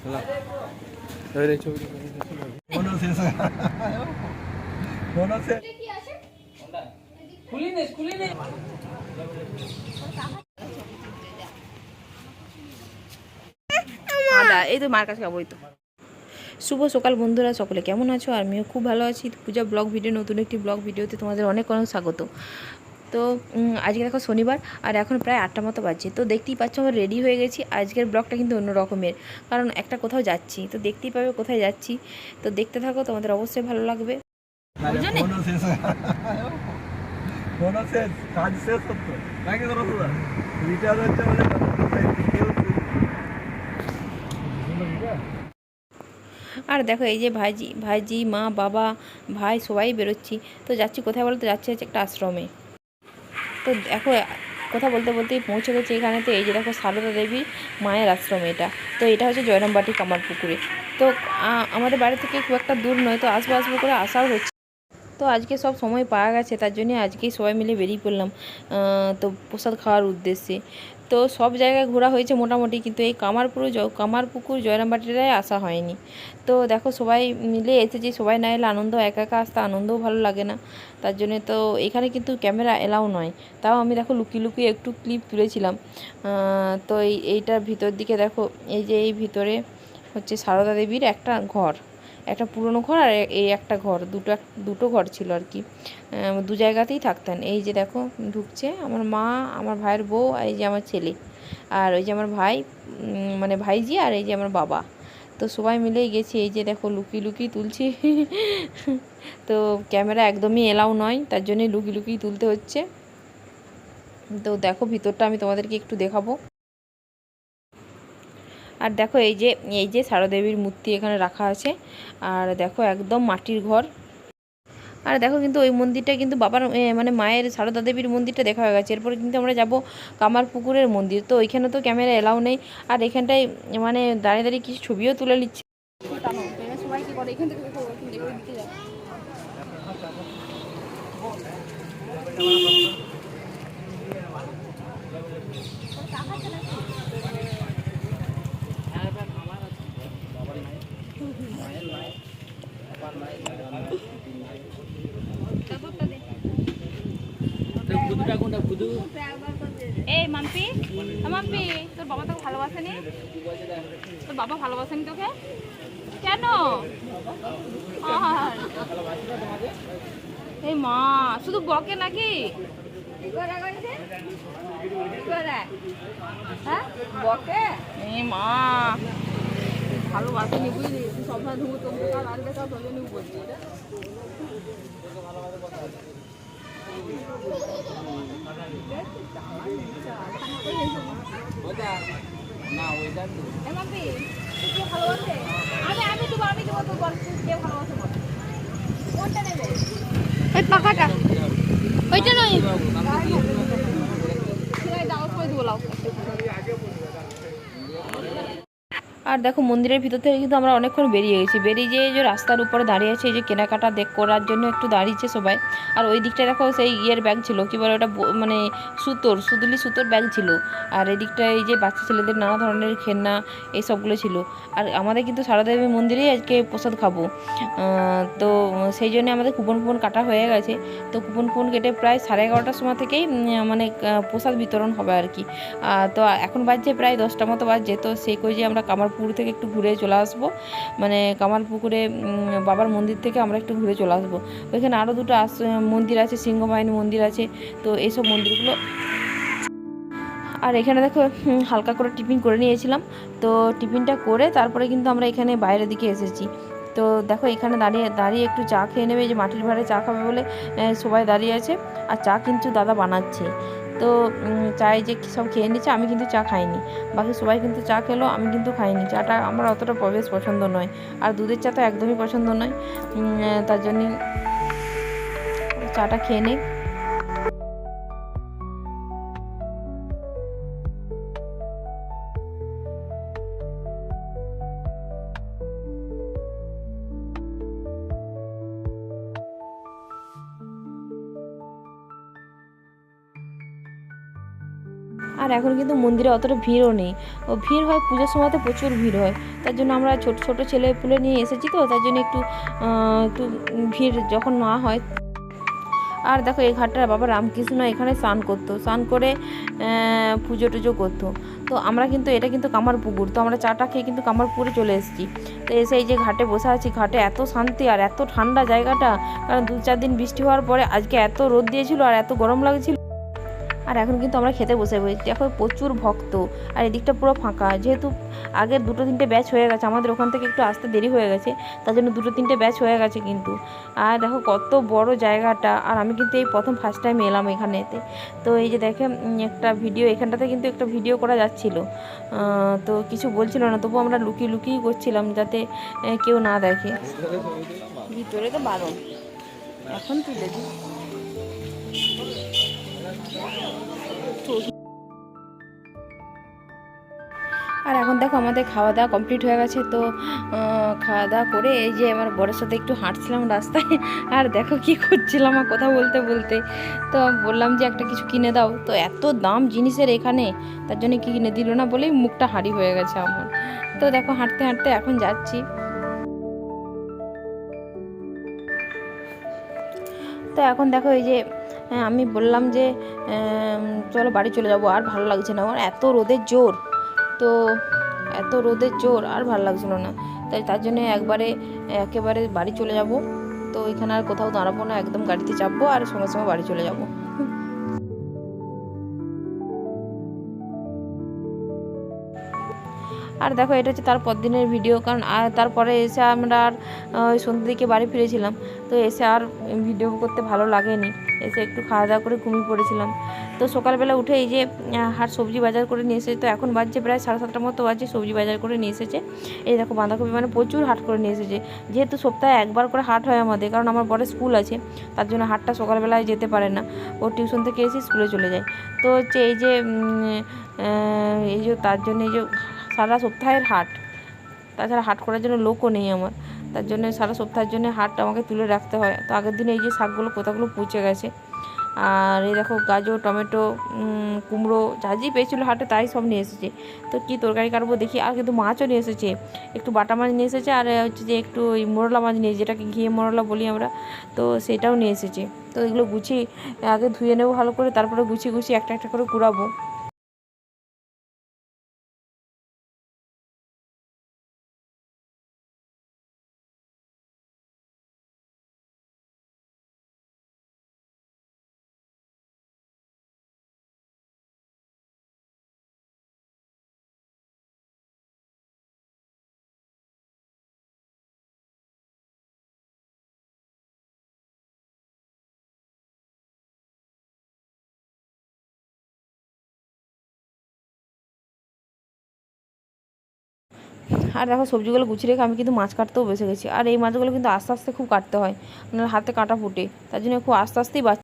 এই তো মার কাছে যাবো। এই তো শুভ সকাল বন্ধুরা, সকলে কেমন আছো? আর আমিও খুব ভালো আছি। পূজা ব্লগ ভিডিও, নতুন একটি ব্লগ ভিডিওতে তোমাদের অনেক অনেক স্বাগত। তো আজকে দেখো শনিবার, আর এখন প্রায় 8টা মতো বাজছে। তো দেখতেই পাচ্ছ আমরা রেডি হয়ে গেছি। আজকের ব্লগটা কিন্তু অন্য রকমের, কারণ একটা কোথাও যাচ্ছি, তো দেখতেই পাবে কোথায় যাচ্ছি। তো দেখতে থাকো, তোমাদের অবশ্যই ভালো লাগবে। আর দেখো এই যে ভাইজি মা বাবা ভাই সবাই বেরোচ্ছি। তো যাচ্ছি কোথায় বলো তো? যাচ্ছি হচ্ছে একটা আশ্রমে। তো দেখো কথা বলতে বলতেই পৌঁছে গেছি এখানে। তো এই যে দেখো সারদা দেবীর মায়ের আশ্রম এটা। তো এটা হচ্ছে জয়রামবাটি কামারপুকুরে। তো আমাদের বাড়ি থেকে খুব একটা দূর নয়, তো আসবো আসবো করে আসাও হচ্ছে। তো আজকে সব সময় পাওয়া গেছে, তার জন্যে আজকেই সবাই মিলে বেরিয়ে পড়লাম তো প্রসাদ খাওয়ার উদ্দেশ্যে। তো সব জায়গায় ঘোরা হয়েছে মোটামুটি, কিন্তু এই কামারপুকুর জয়রামবাটিটায় আসা হয়নি। তো দেখো সবাই মিলে এসেছি, সবাই না এলে আনন্দ, একা একা আসতে আনন্দও ভালো লাগে না। তার জন্যে তো এখানে কিন্তু ক্যামেরা এলাও নয়, তাও আমি দেখো লুকিয়ে লুকিয়ে একটু ক্লিপ তুলেছিলাম। তো এইটার ভিতর দিকে দেখো, এই যে এই ভিতরে হচ্ছে সারদা দেবীর একটা ঘর, একটা পুরনো ঘর, আর এই একটা ঘর, দুটো ঘর ছিল আর কি। দু জায়গাতেই থাকতেন। এই যে দেখো ঢুকছে আমার মা, আমার ভাইয়ের বউ, আর এই যে আমার ছেলে, আর ওই যে আমার ভাই মানে ভাইজি, আর এই যে আমার বাবা। তো সবাই মিলেই গেছি। এই যে দেখো লুকিয়ে লুকিয়ে তুলছি তো ক্যামেরা একদমই এলাও নয়, তার জন্যই লুকিয়ে লুকিয়ে তুলতে হচ্ছে। তো দেখো ভিতরটা আমি তোমাদেরকে একটু দেখাবো। আর দেখো এই যে সারদা দেবীর মূর্তি এখানে রাখা আছে। আর দেখো একদম মাটির ঘর। আর দেখো কিন্তু ওই মন্দিরটা কিন্তু বাবার মানে মায়ের সারদা দেবীর মন্দিরটা দেখা হয়ে গেছে। এরপরে কিন্তু আমরা যাব কামারপুকুরের মন্দির। তো ওইখানে তো ক্যামেরা এলাও নেই। আর এখানটায় মানে দাঁড়িয়ে দাঁড়িয়ে কিছু ছবিও তুলে নিচ্ছে। সবাই কি করে এখান থেকে দিতে যায়। এই মাম্পি, মাম্পি তোর বাবা তোকে ভালোবাসেনি? তোর বাবা ভালোবাসেনি তোকে কেন? এই মা শুধু বকে নাকি? হ্যাঁ বকে। এই মা ভালোবাসেনি বুঝলি, তুই সবসময় ধুবো চলতে কাল আর দেখা তোর বলছি। পাখাটা ওইটা নয়। আর দেখো মন্দিরের ভিতর থেকে কিন্তু আমরা অনেকক্ষণ বেরিয়ে গেছি। বেরিয়ে যেয়ে যে রাস্তার উপরে দাঁড়িয়ে আছে, এই যে কেনাকাটা করার জন্য একটু দাঁড়িয়েছে সবাই। আর ওই দিকটা দেখো সেই ইয়ের ব্যাগ ছিল, কী বলে ওটা, মানে সুতোর ব্যাগ ছিল। আর এদিকটা এই যে বাচ্চা ছেলেদের নানা ধরনের খেলনা এই সবগুলো ছিল। আর আমাদের কিন্তু সারদা দেবী মন্দিরেই আজকে প্রসাদ খাবো। তো সেই জন্য আমাদের কুপন কাটা হয়ে গেছে। তো কুপন কেটে প্রায় 11:30টার সময় থেকেই মানে প্রসাদ বিতরণ হবে আর কি। তো এখন বাজছে প্রায় 10টা মতো বাজছে। তো সেই করে যে আমরা কামারপুকুর থেকে একটু ঘুরে চলে আসবো, মানে কামারপুকুরে বাবার মন্দির থেকে আমরা একটু ঘুরে চলে আসবো। ওইখানে আরও দুটো মন্দির আছে, সিংহবাহিনী মন্দির আছে। তো এইসব মন্দিরগুলো। আর এখানে দেখো হালকা করে টিফিন করে নিয়েছিলাম। তো টিফিনটা করে তারপরে কিন্তু আমরা এখানে বাইরের দিকে এসেছি। তো দেখো এখানে দাঁড়িয়ে দাঁড়িয়ে একটু চা খেয়ে নেবে, যে মাটির ভাড়ে চা খাবে বলে সবাই দাঁড়িয়ে আছে। আর চা কিন্তু দাদা বানাচ্ছে। তো চায় যে সব খেয়ে নিচ্ছে, আমি কিন্তু চা খাইনি। বাকি সবাই কিন্তু চা খেলো, আমি কিন্তু খাইনি। চাটা আমার অতটা বেশ পছন্দ নয়, আর দুধের চা তো একদমই পছন্দ নয়। তার জন্যে চাটা খেয়ে নেই। আর এখন কিন্তু মন্দিরে অতটা ভিড়ও নেই, ও ভিড় হয় পুজোর সময়তে প্রচুর ভিড় হয়, তার জন্য আমরা ছোট ছোট ছেলে পুলে নিয়ে এসেছি, তো তার জন্য একটু একটু ভিড় যখন না হয়। আর দেখো এই ঘাটটার বাবা রামকৃষ্ণ এখানে স্নান করতো, স্নান করে পুজো টুজো করতো। তো আমরা কিন্তু এটা কিন্তু কামারপুকুর, তো আমরা চাটা খেয়ে কিন্তু কামারপুকুরে চলে এসেছি। তো এসে এই যে ঘাটে বসে আছি, ঘাটে এত শান্তি আর এত ঠান্ডা জায়গাটা, কারণ 2-4 দিন বৃষ্টি হওয়ার পরে আজকে এত রোদ দিয়েছিল আর এত গরম লাগছিল। আর এখন কিন্তু আমরা খেতে বসে পড়েছি, এখন প্রচুর ভক্ত, আর এদিকটা পুরো ফাঁকা, যেহেতু আগের 2-3টে ব্যাচ হয়ে গেছে, আমাদের ওখান থেকে একটু আসতে দেরি হয়ে গেছে, তার জন্য 2-3টে ব্যাচ হয়ে গেছে কিন্তু। আর দেখো কত বড় জায়গাটা, আর আমি কিন্তু এই প্রথম ফার্স্ট টাইম এলাম এখানেতে। তো এই যে দেখে একটা ভিডিও, এখানটাতে কিন্তু একটা ভিডিও করা যাচ্ছিল, তো কিছু বলছিল না, তবু আমরা লুকিয়ে লুকিয়ে করছিলাম যাতে কেউ না দেখে। ভিতরে তো বারণ, এখন তুলে দিই। আর এখন দেখো আমাদের খাওয়া দাওয়া কমপ্লিট হয়ে গেছে, তো খাওয়া দাওয়া করে এই যে আমার বরের সাথে একটু হাঁটছিলাম রাস্তায়, আর দেখো কি করছিলাম আর কথা বলতে বলতে, তো বললাম যে একটা কিছু কিনে দাও, তো এত দাম জিনিসের এখানে, তার জন্য কি কিনে দিল না বলেই মুখটা হাঁড়ি হয়ে গেছে আমার। তো দেখো হাঁটতে হাঁটতে এখন যাচ্ছি। তো এখন দেখো এই যে আমি বললাম যে চলো বাড়ি চলে যাবো, আর ভালো লাগছে না আমার, এত রোদের জোর, তো এত রোদের জোর আর ভালো লাগছিল না, তাই তার জন্য একেবারে বাড়ি চলে যাব। তো এখানে আর কোথাও দাঁড়াবো না, একদম গাড়িতে চাপবো আর সঙ্গে সঙ্গে বাড়ি চলে যাব। আর দেখো এটা হচ্ছে তারপর দিনের ভিডিও, কারণ আর তারপরে এসে আমরা আর ওই সন্ধ্যে দিকে বাড়ি ফিরেছিলাম, তো এসে আর ভিডিও করতে ভালো লাগেনি, এসে একটু খাওয়া দাওয়া করে ঘুমিয়ে পড়েছিলাম। তো সকালবেলা উঠে এই যে হাট সবজি বাজার করে নিয়ে এসেছে, তো এখন বাজছে প্রায় 7:30টার মতো বাজছে, সবজি বাজার করে নিয়ে এসেছে। এই দেখো বাঁধাকপি মানে প্রচুর হাট করে নিয়ে এসেছে, যেহেতু সপ্তাহে একবার করে হাট হয় আমাদের, কারণ আমার বড় স্কুল আছে, তার জন্য হাটটা সকালবেলায় যেতে পারে না, ও টিউশন থেকে এসে স্কুলে চলে যায়। তো হচ্ছে এই যে তার জন্য এই যে সারা সপ্তাহের হাট, তাছাড়া হাট করার জন্য লোকও নেই আমার, তার জন্য সারা সপ্তাহের জন্য হাট আমাকে তুলে রাখতে হয়। তো আগের দিনে এই যে শাকগুলো কোথাগুলো পচে গেছে, আর এই দেখো গাজর, টমেটো, কুমড়ো যা যা পেয়েছিলো হাটে তাই সব নিয়ে এসেছে। তো কী তরকারি কাটবো দেখি, আর কিন্তু মাছও নিয়ে এসেছে, একটু বাটা মাছ নিয়ে এসেছে, আর হচ্ছে যে একটু ওই মোরলা মাছ নিয়ে, যেটাকে ঘিয়ে মোরলা বলি আমরা, তো সেটাও নিয়ে এসেছে। তো এগুলো গুছিয়ে আগে ধুয়ে নেবো ভালো করে, তারপরে গুছিয়ে গুছিয়ে একটা একটা করে কুড়াবো। আর দেখো সবজিগুলো গুছিয়ে রেখে আমি কিন্তু মাছ কাটতেও বসে গেছি, আর এই মাছগুলো কিন্তু আস্তে আস্তে খুব কাটতে হয়, মানে হাতে কাটা ফুটে, তার জন্য খুব আস্তে আস্তেই